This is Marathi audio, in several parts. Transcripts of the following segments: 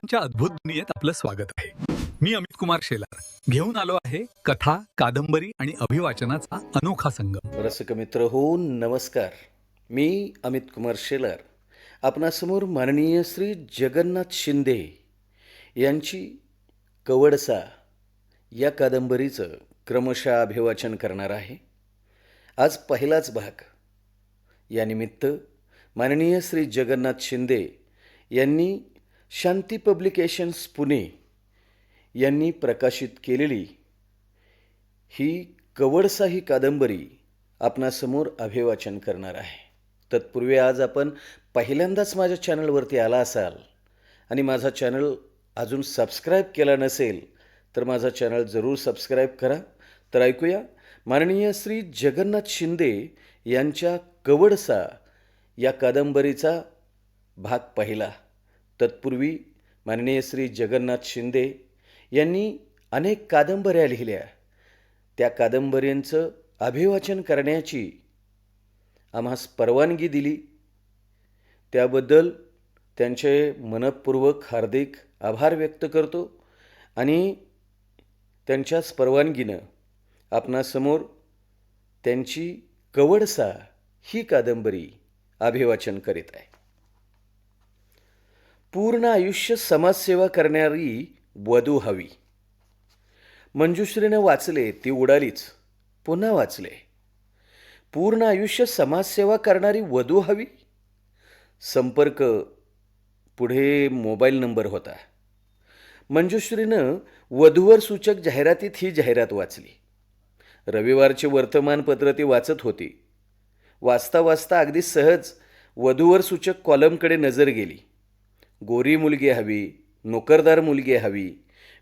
कथांच्या अद्भुत दुनियेत आपलं स्वागत आहे. मी अमित कुमार शेलार घेऊन आलो आहे कथा, कादंबरी आणि अभिवाचनाचा अनोखा संगम. रसिक मित्र हो, नमस्कार. मी अमित कुमार शेलार आपणासमोर माननीय श्री जगन्नाथ शिंदे यांची कवडसा या कादंबरीचं क्रमशः अभिवाचन करणार आहे. आज पहिलाच भाग. यानिमित्त माननीय श्री जगन्नाथ शिंदे यांनी शांती पब्लिकेशन्स पुणे यांनी प्रकाशित केलेली ही कवडसा ही कादंबरी आपणासमोर अभिवाचन करणार आहे. तत्पूर्वी आज आपण पहिल्यांदाच माझ्या चॅनलवरती आला असाल आणि माझा चॅनल अजून सबस्क्राईब केला नसेल तर माझा चॅनल जरूर सबस्क्राईब करा. तर ऐकूया माननीय श्री जगन्नाथ शिंदे यांच्या कवडसा या कादंबरीचा भाग पहिला. तत्पूर्वी माननीय श्री जगन्नाथ शिंदे यांनी अनेक कादंबऱ्या लिहिल्या. त्या कादंबऱ्यांचं अभिवाचन करण्याची आम्हास परवानगी दिली. त्याबद्दल त्यांचे मनःपूर्वक हार्दिक आभार व्यक्त करतो आणि त्यांच्याच परवानगीनं आपणासमोर त्यांची कवडसा ही कादंबरी अभिवाचन करीत आहे. पूर्ण आयुष्य समाजसेवा करणारी वधू हवी. मंजुश्रीनं वाचले ती उडालीच. पुन्हा वाचले. पूर्ण आयुष्य समाजसेवा करणारी वधू हवी. संपर्क पुढे मोबाईल नंबर होता. मंजुश्रीनं वधूवर सूचक जाहिरातीत ही जाहिरात वाचली. रविवारचे वर्तमानपत्र ती वाचत होती. वाचता वाचता अगदी सहज वधूवर सूचक कॉलमकडे नजर गेली. गोरी मुलगी हवी, नोकरदार मुलगी हवी,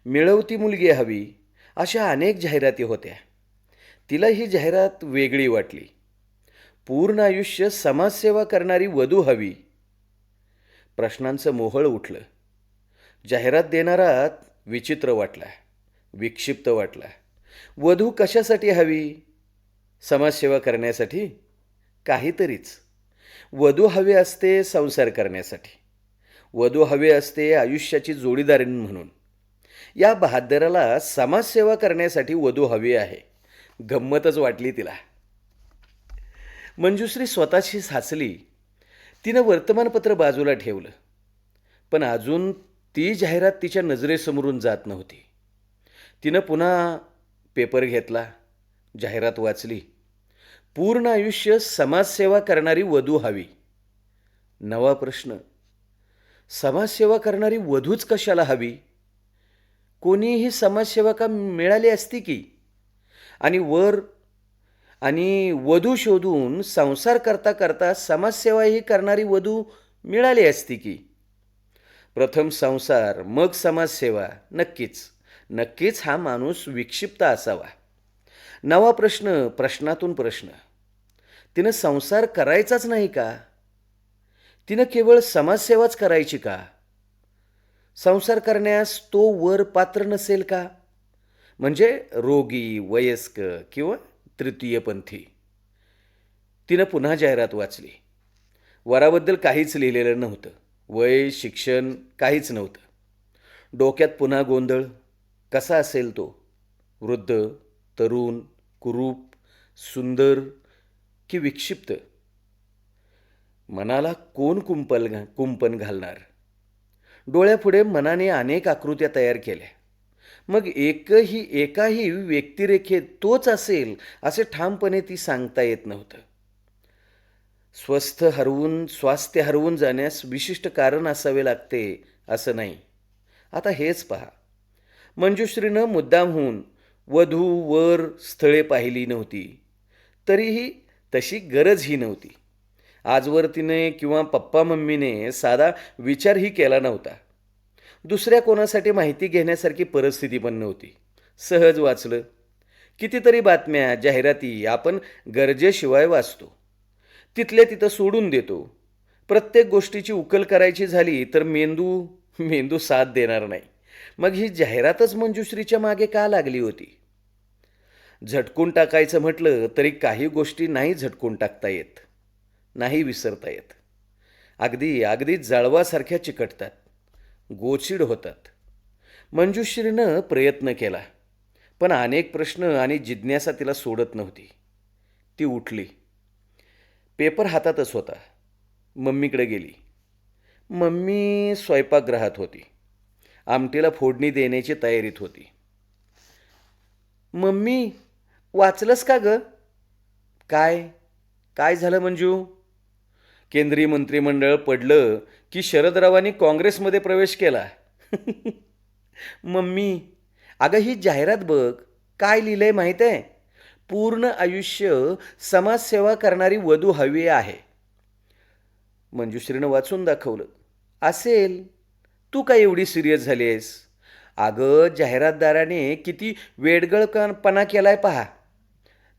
मिळवती मुलगी हवी, अशा अनेक जाहिराती होत्या. तिला ही जाहिरात वेगळी वाटली. पूर्ण आयुष्य समाजसेवा करणारी वधू हवी. प्रश्नांचं मोहळ उठलं. जाहिरात देणारा विचित्र वाटला, विक्षिप्त वाटला. वधू कशासाठी हवी? समाजसेवा करण्यासाठी? काहीतरीच. वधू हवी असते संसार करण्यासाठी. वधू हवी असते आयुष्याची जोडीदार म्हणून. या बहादराला समाजसेवा करण्यासाठी वधू हवी आहे. गंमतच वाटली तिला. मंजुश्री स्वतःशीच हसली. तिनं वर्तमानपत्र बाजूला ठेवलं. पण अजून ती जाहिरात तिच्या नजरेसमोरून जात नव्हती. तिनं पुन्हा पेपर घेतला, जाहिरात वाचली. पूर्ण आयुष्य समाजसेवा करणारी वधू हवी. नवा प्रश्न. समाजसेवा करणारी वधूच कशाला हवी? कोणीही समाजसेवका मिळाली असती की. आणि वधू शोधून संसार करता करता समाजसेवाही करणारी वधू मिळाली असती की. प्रथम संसार मग समाजसेवा. नक्कीच हा माणूस विक्षिप्त असावा. नवा प्रश्न, प्रश्नातून प्रश्न. तिनं संसार करायचाच नाही का? तिनं केवळ समाजसेवाच करायची का? संसार करण्यास तो वर पात्र नसेल का? म्हणजे रोगी, वयस्क किंवा तृतीयपंथी. तिनं पुन्हा जाहिरात वाचली. वराबद्दल काहीच लिहिलेलं नव्हतं. वय, शिक्षण काहीच नव्हतं. डोक्यात पुन्हा गोंधळ. कसा असेल तो? वृद्ध, तरुण, कुरूप, सुंदर की विक्षिप्त? मनाला कोण कुंपण घालणार? डोळ्यापुढे मनाने अनेक आकृत्या तयार केल्या. मग एकाही व्यक्तिरेखेत तोच असेल असे ठामपणे ती सांगता येत नव्हतं. स्वास्थ्य हरवून जाण्यास विशिष्ट कारण असावे लागते असं नाही. आता हेच पहा. मंजुश्रीनं मुद्दामहून वधू वर स्थळे पाहिली नव्हती. तरीही तशी गरजही नव्हती. आजवर तिने किंवा पप्पा मम्मीने साधा विचारही केला नव्हता. दुसऱ्या कोणासाठी माहिती घेण्यासारखी परिस्थिती पण नव्हती. सहज वाचलं. कितीतरी बातम्या, जाहिराती आपण गरजेशिवाय वाचतो. तिथल्या तिथं सोडून देतो. प्रत्येक गोष्टीची उकल करायची झाली तर मेंदू साथ देणार नाही. मग ही जाहिरातच मंजुश्रीच्या मागे का लागली होती? झटकून टाकायचं म्हटलं तरी काही गोष्टी नाही झटकून टाकता येत, नाही विसरता येत. अगदी जळवासारख्या चिकटतात. गोचिड होतात. मंजुश्रीनं प्रयत्न केला, पण अनेक प्रश्न आणि जिज्ञासा तिला सोडत नव्हती. ती उठली. पेपर हातातच होता. मम्मीकडे गेली. मम्मी स्वयंपाकगृहात होती. आमटीला फोडणी देण्याची तयारीत होती. मम्मी, वाचलंस का ग? काय काय झालं मंजू? केंद्रीय मंत्रिमंडळ पडलं की शरदरावांनी काँग्रेसमध्ये प्रवेश केला. मम्मी, अगं ही जाहिरात बघ. काय लिहिलंय माहीत आहे? पूर्ण आयुष्य समाजसेवा करणारी वधू हवी आहे. मंजुश्रीनं वाचून दाखवलं. असेल, तू काय एवढी सिरियस झाली आहेस? अगं, जाहिरातदाराने किती वेडगळपणा केलाय पहा.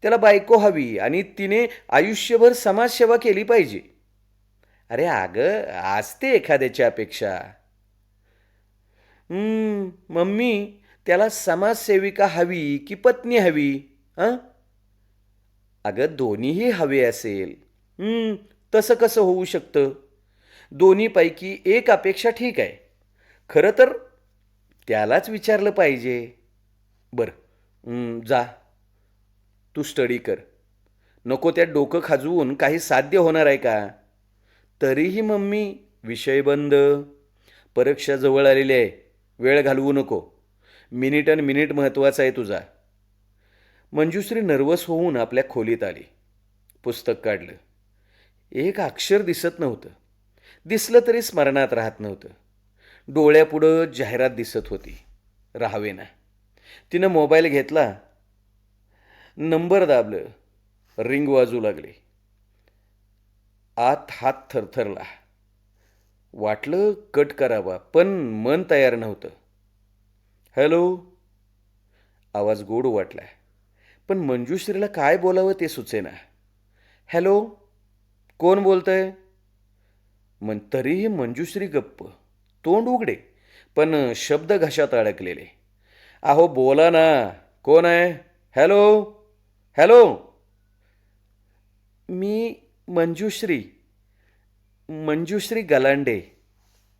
त्याला बायको हवी आणि तिने आयुष्यभर समाजसेवा केली पाहिजे. अरे अगं, असते एखाद्याची अपेक्षा. मम्मी, त्याला समाजसेविका हवी की पत्नी हवी? हां, अगं दोन्हीही हवे असेल. तसं कसं होऊ शकतं? दोन्हीपैकी एक अपेक्षा ठीक आहे. खरं तर त्यालाच विचारलं पाहिजे. बरं, जा तू स्टडी कर. नको त्यात डोकं खाजवून काही साध्य होणार आहे का? तरीही मम्मी, विषय बंद. परीक्षा जवळ आलेली आहे. वेळ घालवू नको. मिनिट आणि मिनिट महत्त्वाचा आहे तुझा. मंजुश्री नर्वस होऊन आपल्या खोलीत आली. पुस्तक काढलं. एक अक्षर दिसत नव्हतं. दिसलं तरी स्मरणात राहत नव्हतं. डोळ्यापुढं जाहिरात दिसत होती. राहावेना. तिनं मोबाईल घेतला. नंबर दाबलं. रिंग वाजू लागली. आत हात थरथरला. वाटलं कट करावा, पण मन तयार नव्हतं. हॅलो. आवाज गोड वाटला, पण मंजुश्रीला काय बोलावं ते सुचेना. हॅलो, कोण बोलतंय? तरीही मंजुश्री गप्प. तोंड उघडे, पण शब्द घशात अडकलेले. अहो बोला ना, कोण आहे? Hello hello. मी मंजुश्री मंजुश्री गलांडे.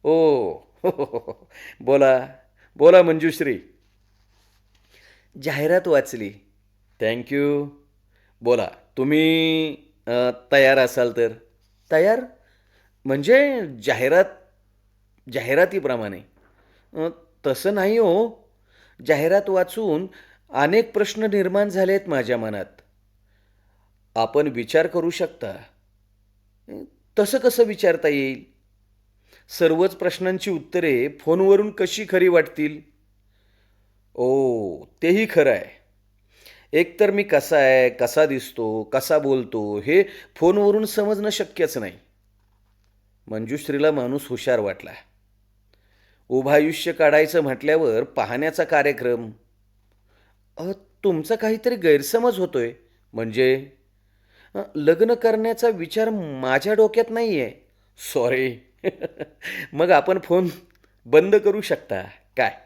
ओ बोला बोला मंजुश्री. जाहिरात वाचली. थँक्यू. बोला, तुम्ही तयार असाल तर. तयार म्हणजे जाहिरातीप्रमाणे? तसं नाही हो. जाहिरात वाचून अनेक प्रश्न निर्माण झालेत माझ्या मनात. आपण विचार करू शकता. तसं कसं विचारता येईल? सर्वच प्रश्नांची उत्तरे फोनवरून कशी खरी वाटतील? ओ, तेही खरं आहे. एकतर मी कसा आहे, कसा दिसतो, कसा बोलतो हे फोनवरून समजणं शक्यच नाही. मंजुश्रीला माणूस हुशार वाटला. उभं आयुष्य काढायचं म्हटल्यावर पाहण्याचा कार्यक्रम. तुमचा काहीतरी गैरसमज होतोय. म्हणजे लग्न करण्याचा विचार माझ्या डोक्यात नाही आहे. सॉरी. मग आपण फोन बंद करू शकता काय?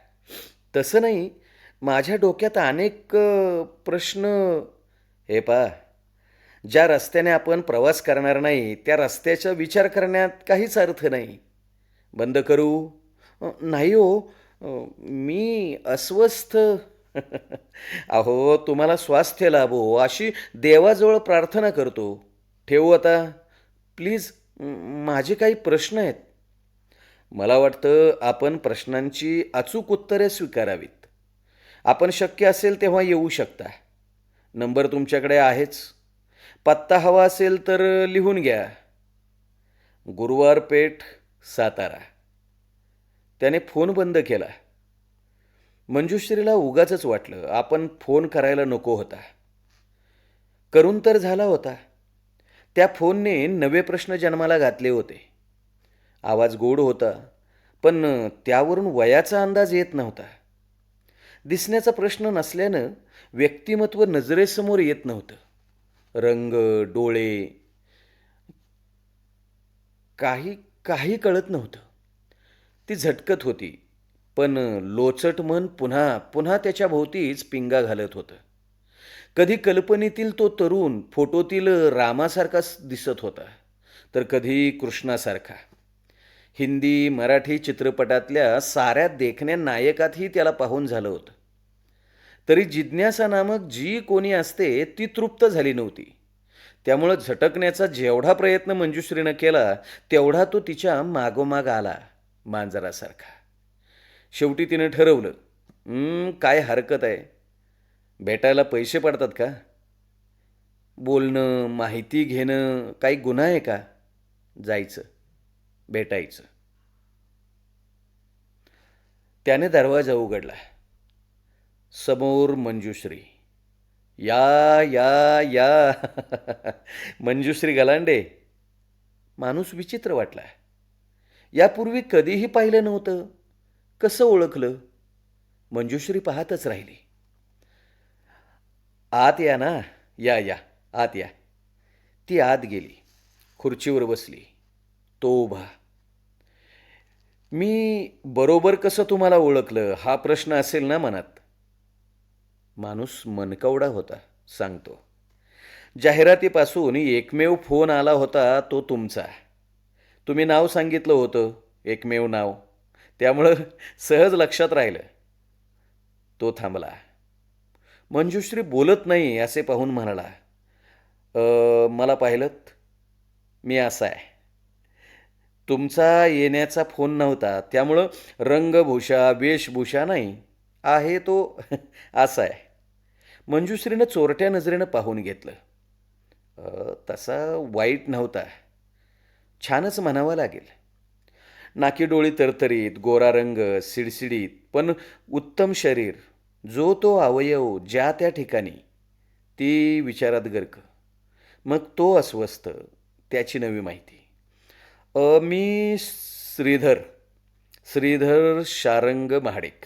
तसं नाही. माझ्या डोक्यात अनेक प्रश्न. हे पहा, ज्या रस्त्याने आपण प्रवास करणार नाही त्या रस्त्याचा विचार करण्यात काहीच अर्थ नाही. बंद करू? नाही हो. मी अस्वस्थ. अहो, तुम्हाला स्वास्थ्य लाभो अशी देवाजवळ प्रार्थना करतो. ठेवू आता प्लीज. माझे काही प्रश्न आहेत. मला वाटतं आपण प्रश्नांची अचूक उत्तरे स्वीकारावीत. आपण शक्य असेल तेव्हा येऊ शकता. नंबर तुमच्याकडे आहेच. पत्ता हवा असेल तर लिहून घ्या. गुरुवार पेठ, सातारा. त्याने फोन बंद केला. मंजुश्रीला उगाचच वाटलं आपण फोन करायला नको होता. करून तर झाला होता. त्या फोनने नवे प्रश्न जन्माला घातले होते. आवाज गोड होता, पण त्यावरून वयाचा अंदाज येत नव्हता. दिसण्याचा प्रश्न नसल्यानं व्यक्तिमत्व नजरेसमोर येत नव्हतं. रंग, डोळे, काही काही कळत नव्हतं. ती झटकत होती, पण लोचट मन पुन्हा पुन्हा त्याच्या भोवतीच पिंगा घालत होतं. कधी कल्पनेतील तो तरुण फोटोतील रामासारखा दिसत होता, तर कधी कृष्णासारखा. हिंदी मराठी चित्रपटातल्या साऱ्या देखण्या नायकातही त्याला पाहून झालं होतं. तरी जिज्ञासा नामक जी कोणी असते ती तृप्त झाली नव्हती. त्यामुळं झटकण्याचा जेवढा प्रयत्न मंजुश्रीनं केला तेवढा तो तिच्या मागोमाग आला, मांजरासारखा. शेवटी तिनं ठरवलं, काय हरकत आहे, भेटायला पैसे पडतात का, बोलणं माहिती घेणं काही गुन्हा आहे का, जायचं भेटायचं. त्याने दरवाजा उघडला. समोर मंजुश्री. या या या मंजुश्री गलांडे. माणूस विचित्र वाटला. यापूर्वी कधीही पाहिलं नव्हतं. कसं ओळखलं? मंजुश्री पाहतच राहिली. आत या ना, या या आत या. ती आत गेली. खुर्चीवर बसली. तो उभा. मी बरोबर कसं तुम्हाला ओळखलं हा प्रश्न असेल ना मनात. माणूस मनकवडा होता, सांगतो. जाहिरातीपासून एकमेव फोन आला होता तो तुमचा. तुम्ही नाव सांगितलं होतं, एकमेव नाव. त्यामुळं सहज लक्षात राहिलं. तो थांबला. मंजुश्री बोलत नाही असे पाहून म्हणाला, मला पाहिलंत, मी असा आहे. तुमचा येण्याचा फोन नव्हता, त्यामुळं रंगभूषा वेशभूषा नाही, आहे तो असा आहे. मंजुश्रीनं चोरट्या नजरेनं पाहून घेतलं. तसा वाईट नव्हता, छानच म्हणावं लागेल. नाकी डोळी तरतरीत, गोरा रंग, सिडसिडीत, पण उत्तम शरीर. जो तो अवयव ज्या त्या ठिकाणी. ती विचारात गर्क. मग तो अस्वस्थ. त्याची नवी माहिती. मी Shridhar Sharang Mahadik,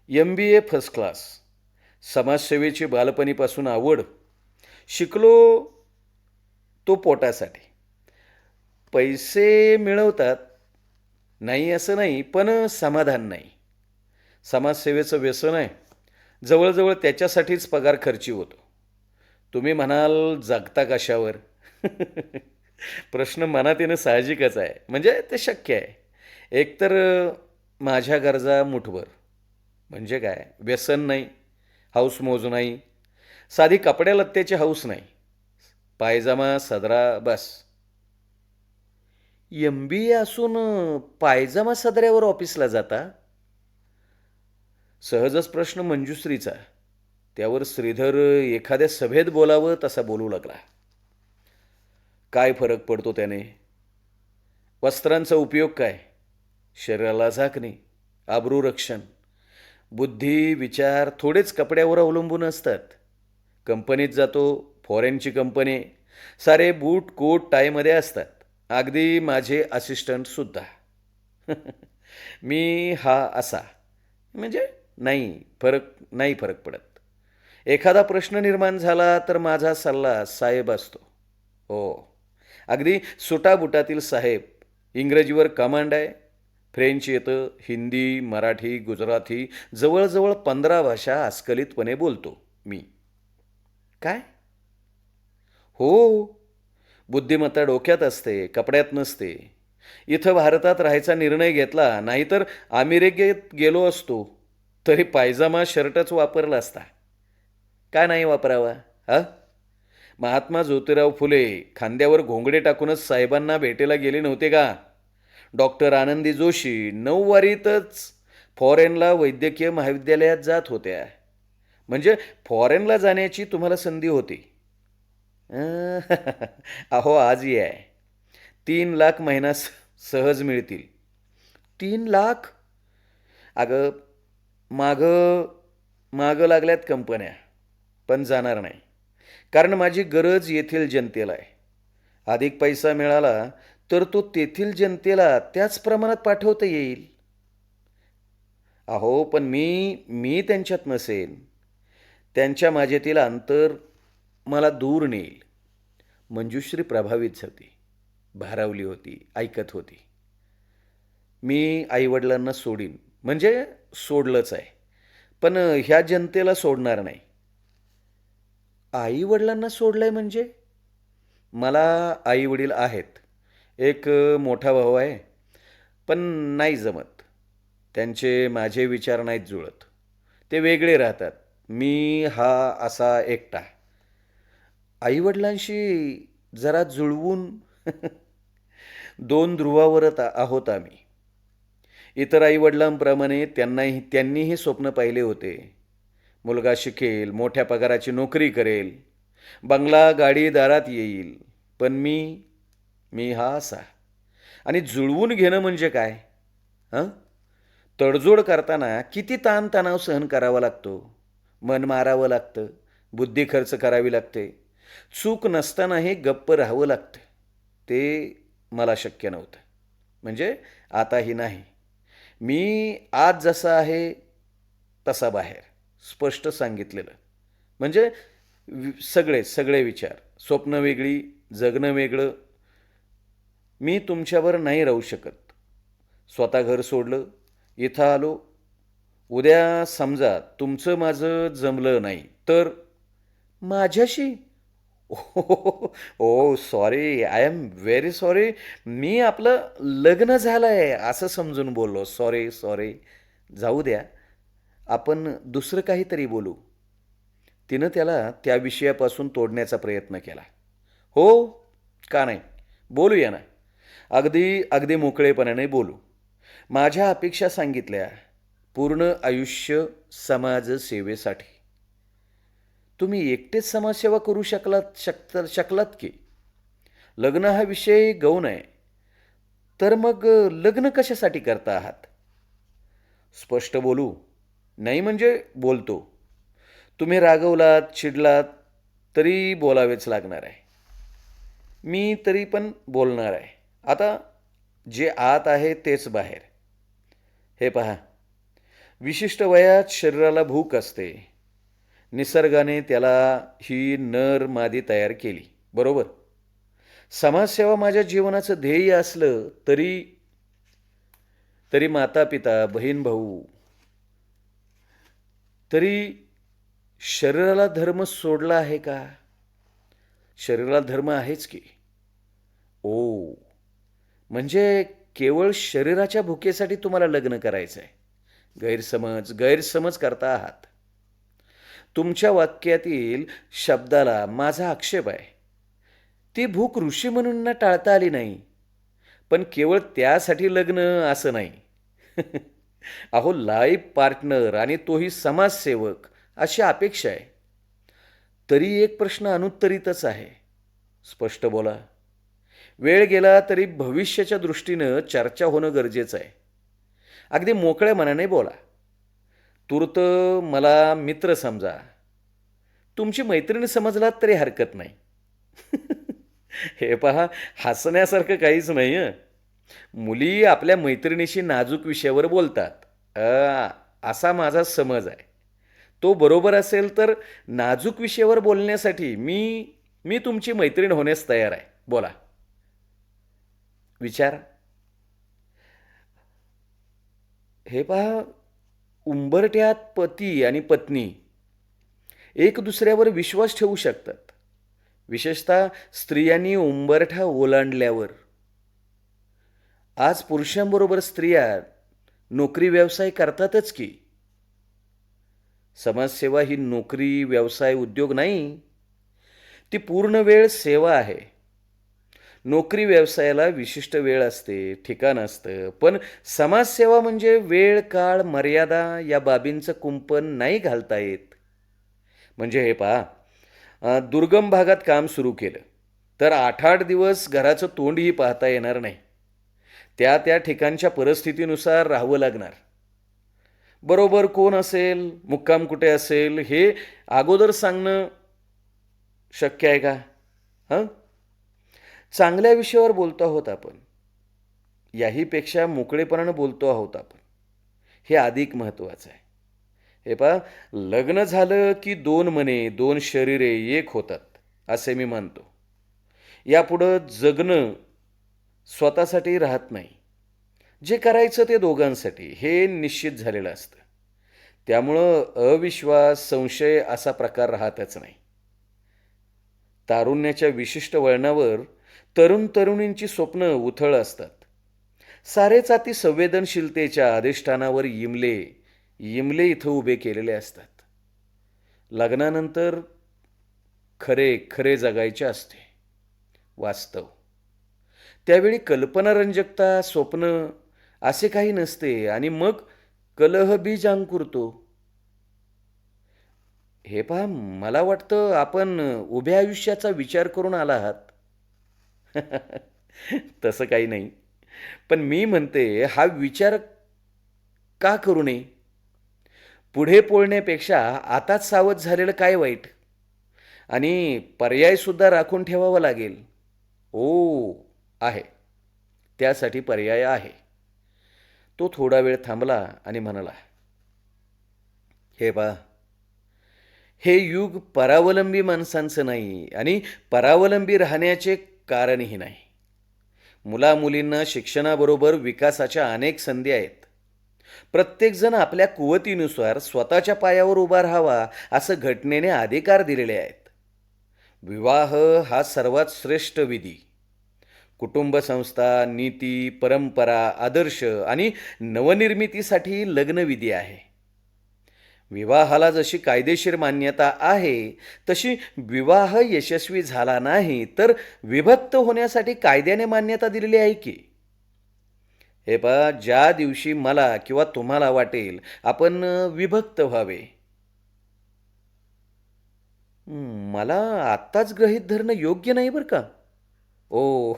MBA first class. समाजसेवेची बालपणीपासून आवड. शिकलो तो पोटासाठी. पैसे मिळवतात नाही असं नाही, पण समाधान नाही. समाजसेवेचं व्यसन आहे, जवळजवळ त्याच्यासाठीच पगार खर्ची होतो. तुम्ही म्हणाल जगता कशावर प्रश्न मनात येणं साहजिकच आहे, म्हणजे ते शक्य आहे. एकतर माझ्या गरजा मुठभर. म्हणजे काय, व्यसन नाही, हौस मौज नाही, साधी कपड्या लत्त्याची हौस नाही, पायजमा सदरा बस. MBA असून पायजमा सदऱ्यावर ऑफिसला जाता? सहजच प्रश्न मंजुश्रीचा. त्यावर श्रीधर एखाद्या सभेत बोलावं तसा बोलू लागला. काय फरक पडतो त्याने? वस्त्रांचा उपयोग काय? शरीराला झाकणे, आबरूरक्षण. बुद्धी विचार थोडेच कपड्यावर अवलंबून असतात. कंपनीत जातो, फॉरेनची कंपनी, सारे बूट कोट टायमध्ये असतात. अगदी माझे असिस्टंटसुद्धा मी हा असा. म्हणजे नाही फरक पडत. एखादा प्रश्न निर्माण झाला तर माझा सल्ला साहेब असतो. हो, अगदी सुटाबुटातील साहेब. इंग्रजीवर कमांड आहे. फ्रेंच येतं, हिंदी, मराठी, गुजराती, जवळजवळ 15 भाषा अस्खलितपणे बोलतो मी. काय? हो, बुद्धिमत्ता डोक्यात असते, कपड्यात नसते. इथं भारतात राहायचा निर्णय घेतला, नाहीतर अमेरिकेत गेलो असतो तरी पायजामा शर्टच वापरला असता. का नाही वापरावा? महात्मा ज्योतिराव फुले खांद्यावर घोंगडे टाकूनच साहेबांना भेटेला गेले नव्हते का? डॉक्टर आनंदी जोशी 9 वारीतच फॉरेनला वैद्यकीय महाविद्यालयात जात होत्या. म्हणजे फॉरेनला जाण्याची तुम्हाला संधी होती. अहो आजही आहे. 3 लाख महिना सहज मिळतील. 3 लाख? अगं मागं लागल्यात कंपन्या, पण जाणार नाही. कारण माझी गरज येथील जनतेला आहे. अधिक पैसा मिळाला तर तो तेथील जनतेला त्याच प्रमाणात पाठवता येईल. अहो पण मी त्यांच्यात नसेन. त्यांच्या माझ्यातील अंतर मला दूर नेईल. मंजुश्री प्रभावित होती, भारावली होती, ऐकत होती. मी आईवडिलांना सोडीन, म्हणजे सोडलंच आहे, पण ह्या जनतेला सोडणार नाही. आईवडिलांना सोडलंय म्हणजे? मला आईवडील आहेत. एक मोठा भाऊ आहे, पण नाही जमत. त्यांचे माझे विचार नाहीत जुळत. ते वेगळे राहतात. मी हा असा एकटा. आईवडिलांशी जरा जुळवून दोन ध्रुवावर आहोत आम्ही. इतर आईवडिलांप्रमाणे त्यांनीही स्वप्न पाहिले होते. मुलगा शिकेल, मोठ्या पगाराची नोकरी करेल, बंगला गाडी दारात येईल. पण मी हा असा. आणि जुळवून घेणं म्हणजे काय? हं? तडजोड करताना किती ताणतणाव सहन करावा लागतो. मन मारावं लागतं, बुद्धी खर्च करावी लागते. चूक नसतानाही गप्प राहावं लागतं. ते मला शक्य नव्हतं. म्हणजे आताही नाही. मी आज जसा आहे तसा बाहेर. स्पष्ट सांगितलेलं. म्हणजे सगळे विचार. स्वप्न वेगळी, जगणं वेगळं. मी तुमच्यावर नाही राहू शकत. स्वतः घर सोडलं, इथं आलो. उद्या समजा तुमचं माझं जमलं नाही तर माझ्याशी? Oh sorry, I am very sorry. मी आपलं लग्न झालं आहे असं समजून बोललो. सॉरी. जाऊ द्या, आपण दुसरं काहीतरी बोलू. तिनं त्याला त्या विषयापासून तोडण्याचा प्रयत्न केला. हो, का नाही, बोलूया ना. अगदी मोकळेपणाने बोलू. माझ्या अपेक्षा सांगितल्या. पूर्ण आयुष्य समाजसेवेसाठी. तुम्ही एकटेच समाजसेवा करू शकलात की? लग्न हा विषय गौण आहे. तर मग लग्न कशासाठी करता आहात? स्पष्ट बोलू. नाही म्हणजे बोलतो. तुम्ही रागवलात, चिडलात तरी बोलावेच लागणार आहे. मी तरी पण बोलणार आहे. आता जे आत आहे तेच बाहेर. हे पहा, विशिष्ट वयात शरीराला भूक असते. निसर्गाने त्याला ही नर मादी तयार केली, बरोबर? समाजसेवा माझ्या जीवनाचं ध्येय असलं तरी माता पिता, बहीण भाऊ, तरी शरीराला धर्म सोडला आहे का? शरीराला धर्म आहेच की. ओ, म्हणजे केवळ शरीराच्या भुकेसाठी तुम्हाला लग्न करायचं आहे. गैरसमज करता आहात. तुमच्या वाक्यातील शब्दाला माझा आक्षेप आहे. ती भूक ऋषीमुनींना टाळता आली नाही, पण केवळ त्यासाठी लग्न असं नाही. अहो, लाईफ पार्टनर आणि तोही समाजसेवक अशी अपेक्षा आहे. तरी एक प्रश्न अनुत्तरितच आहे. स्पष्ट बोला. वेळ गेला तरी भविष्याच्या दृष्टीनं चर्चा होणं गरजेचं आहे. अगदी मोकळ्या मनाने बोला. तूर्त मला मित्र समजा. तुमची मैत्रीण समजलात तरी हरकत नाही. हे पहा, हसण्यासारखं काहीच नाही हं. मुली आपल्या मैत्रिणीशी नाजूक विषयावर बोलतात, असा माझा समज आहे. तो बरोबर असेल तर नाजूक विषयावर बोलण्यासाठी मी तुमची मैत्रीण होण्यास तयार आहे. बोला, विचारा. हे पहा, उंबरठ्यात पती आणि पत्नी एक दुसऱ्यावर विश्वास ठेवू शकतात. विशेषतः स्त्रियांनी उंबरठा ओलांडल्यावर. आज पुरुषांबरोबर स्त्रिया नोकरी व्यवसाय करतातच की. समाजसेवा ही नोकरी, व्यवसाय, उद्योग नाही. ती पूर्ण वेळ सेवा आहे. नोकरी व्यवसायाला विशिष्ट वेळ असते, ठिकाण असतं. पण समाजसेवा म्हणजे वेळ, काळ, मर्यादा या बाबींचं कुंपण नाही घालता येत. म्हणजे हे पहा, दुर्गम भागात काम सुरू केलं तर 8-8 दिवस घराचं तोंडही पाहता येणार नाही. त्या ठिकाणच्या परिस्थितीनुसार राहावं लागणार. बरोबर कोण असेल, मुक्काम कुठे असेल, हे अगोदर सांगणं शक्य आहे का? हं? चांगल्या विषयावर बोलतो आहोत आपण. याहीपेक्षा मोकळेपणानं बोलतो आहोत आपण. हे अधिक महत्त्वाचं आहे. हे पहा, लग्न झालं की 2 मने, 2 शरीरे एक होतात असे मी मानतो. यापुढं जगणं स्वतःसाठी राहत नाही. जे करायचं ते दोघांसाठी हे निश्चित झालेलं असतं. त्यामुळं अविश्वास, संशय असा प्रकार राहतच नाही. तारुण्याच्या विशिष्ट वळणावर तरुणींची स्वप्न उथळ असतात. सारेच अति संवेदनशीलतेच्या अधिष्ठानावर इमले इमले इथं उभे केलेले असतात. लग्नानंतर खरे खरे जगायचे असते, वास्तव. त्यावेळी कल्पनारंजकता, स्वप्न असे काही नसते आणि मग कलह बीज अंकुरतो. हे पहा, मला वाटतं आपण उभ्या आयुष्याचा विचार करून आला आहात. तसं काही नाही. पण मी म्हणते, हा विचार का करू नये? पुढे पोळण्यापेक्षा आताच सावध झालेलं काय वाईट? आणि पर्यायसुद्धा राखून ठेवावा लागेल. ओ, आहे. त्यासाठी पर्याय आहे. तो थोडा वेळ थांबला आणि म्हणाला, हे पहा, हे युग परावलंबी माणसांचं नाही आणि परावलंबी राहण्याचे कारणही नाही. मुलामुलींना शिक्षणाबरोबर विकासाच्या अनेक संधी आहेत. प्रत्येकजण आपल्या कुवतीनुसार स्वतःच्या पायावर उभा राहावा असं घटनेने अधिकार दिलेले आहेत. विवाह हा सर्वात श्रेष्ठ विधी. कुटुंब संस्था, नीती, परंपरा, आदर्श आणि नवनिर्मितीसाठी लग्नविधी आहे. विवाहाला जशी कायदेशीर मान्यता आहे, तशी विवाह यशस्वी झाला नाही तर विभक्त होण्यासाठी कायद्याने मान्यता दिलेली आहे की. हे पहा, ज्या दिवशी मला किंवा तुम्हाला वाटेल आपण विभक्त व्हावे, मला आत्ताच गृहीत धरणं योग्य नाही बरं का. ओ,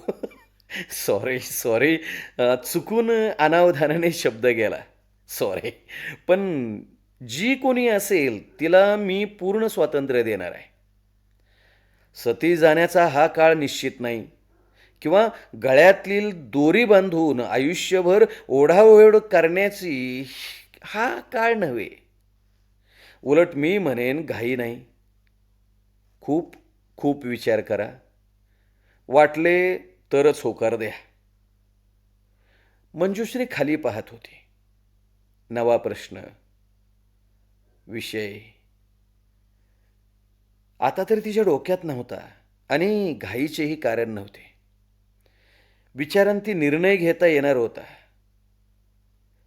सॉरी सॉरी, चुकून अनावधानाने शब्द गेला. सॉरी. पण जी कोणी असेल तिला मी पूर्ण स्वातंत्र्य देणार आहे. सती जाण्याचा हा काळ निश्चित नाही किंवा गळ्यातील दोरी बांधून आयुष्यभर ओढाओढ करण्याची हा काळ नव्हे. उलट मी म्हणेन, घाई नाही. खूप खूप विचार करा. वाटले तरच होकार द्या. मंजुश्री खाली पाहत होती. नवा प्रश्न, विषय आता तरी तिच्या डोक्यात नव्हता आणि घाईचेही कारण नव्हते. विचारांती निर्णय घेता येणार होता.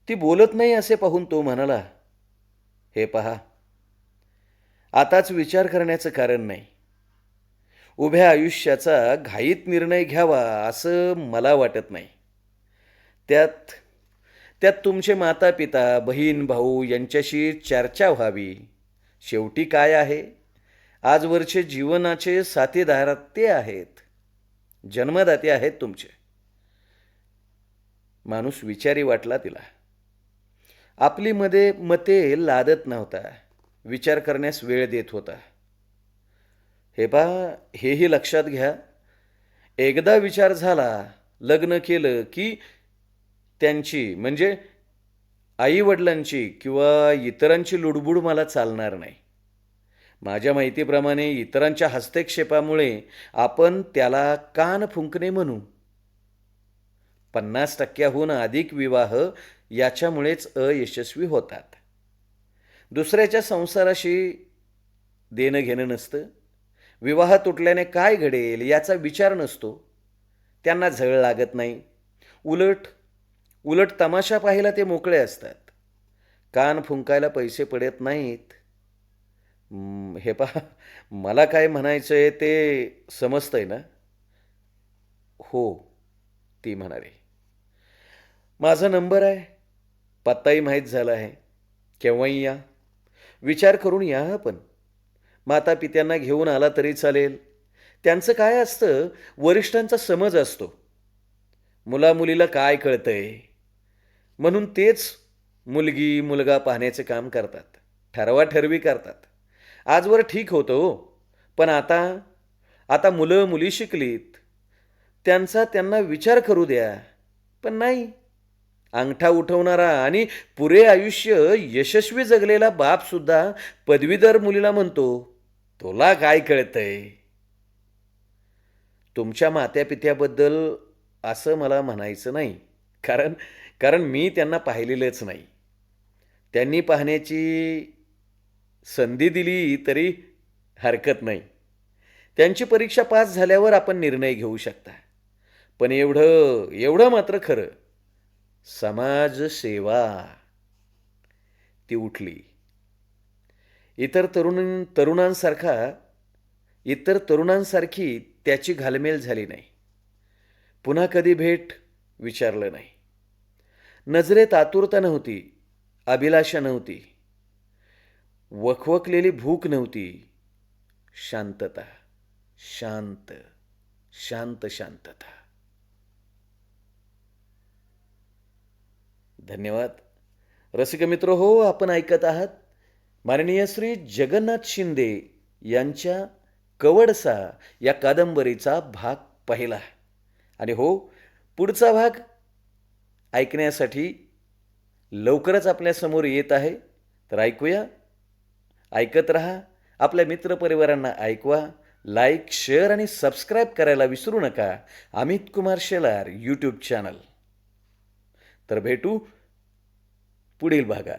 ती बोलत नाही असे पाहून तो म्हणाला, हे पहा, आताच विचार करण्याचं कारण नाही. उभ्या आयुष्याचा घाईत निर्णय घ्यावा असं मला वाटत नाही. त्यात त्यात तुमचे माता पिता, बहीण भाऊ यांच्याशी चर्चा व्हावी. शेवटी काय आहे, आजवरचे जीवनाचे साथीदार ते आहेत, जन्मदाते आहेत तुमचे. माणूस विचारी वाटला तिला. आपली मते लादत नव्हता, विचार करण्यास वेळ देत होता. हे पहा, हेही लक्षात घ्या, एकदा विचार झाला, लग्न केलं की त्यांची म्हणजे आईवडिलांची किंवा इतरांची लुडबुड मला चालणार नाही. माझ्या माहितीप्रमाणे इतरांच्या हस्तक्षेपामुळे आपण त्याला कान फुंकणे म्हणू. 50% अधिक विवाह याच्यामुळेच अयशस्वी होतात. दुसऱ्याच्या संसाराशी देणं घेणं नसतं. विवाह तुटल्याने काय घडेल याचा विचार नसतो. त्यांना झळ लागत नाही. उलट उलट तमाशा पाहायला ते मोकळे असतात. कान फुंकायला पैसे पडत नाहीत. हे पहा, मला काय म्हणायचं आहे ते समजतंय ना? हो, ती म्हणाली. माझा नंबर आहे, पत्ताही माहीत झाला आहे. केव्हाही या. विचार करून या. पण माता पित्यांना घेऊन आला तरी चालेल. त्यांचं काय असतं, वरिष्ठांचा समज असतो. मुलामुलीला काय कळतंय म्हणून तेच मुलगी मुलगा पाहण्याचे काम करतात, ठरवाठरवी करतात. आजवर ठीक होतं हो, पण आता मुलं मुली शिकलीत, त्यांचा त्यांना विचार करू द्या. पण नाही, अंगठा उठवणारा आणि पुरे आयुष्य यशस्वी जगलेला बापसुद्धा पदवीधर मुलीला म्हणतो, तुला काय कळतंय? तुमच्या मात्यापित्याबद्दल असं मला म्हणायचं नाही, कारण मी त्यांना पाहिलेलंच नाही. त्यांनी पाहण्याची संधी दिली तरी हरकत नाही. त्यांची परीक्षा पास झाल्यावर आपण निर्णय घेऊ शकता. पण एवढं मात्र खरं, समाजसेवा. ती उठली. इतर तरुणांसारखी त्याची घालमेल झाली नाही. पुन्हा कधी भेट विचारलं नाही. नजरेत आतुरता नव्हती, अभिलाषा नव्हती, वखवकलेली भूक नव्हती. शांतता, शांत शांतता. धन्यवाद. रसिक मित्र हो, आपण ऐकत आहात माननीय श्री जगन्नाथ शिंदे यांच्या कवडसा या कादंबरीचा भाग पहिला. आणि हो, पुढचा भाग ऐकण्यासाठी लवकरच आपल्यासमोर येत आहे. तर ऐकूया. ऐकत रहा. आपल्या मित्रपरिवारांना ऐकवा. लाईक, शेअर आणि सबस्क्राईब करायला विसरू नका. Amit Kumar Shelar YouTube channel. तर भेटू पुढील भागात.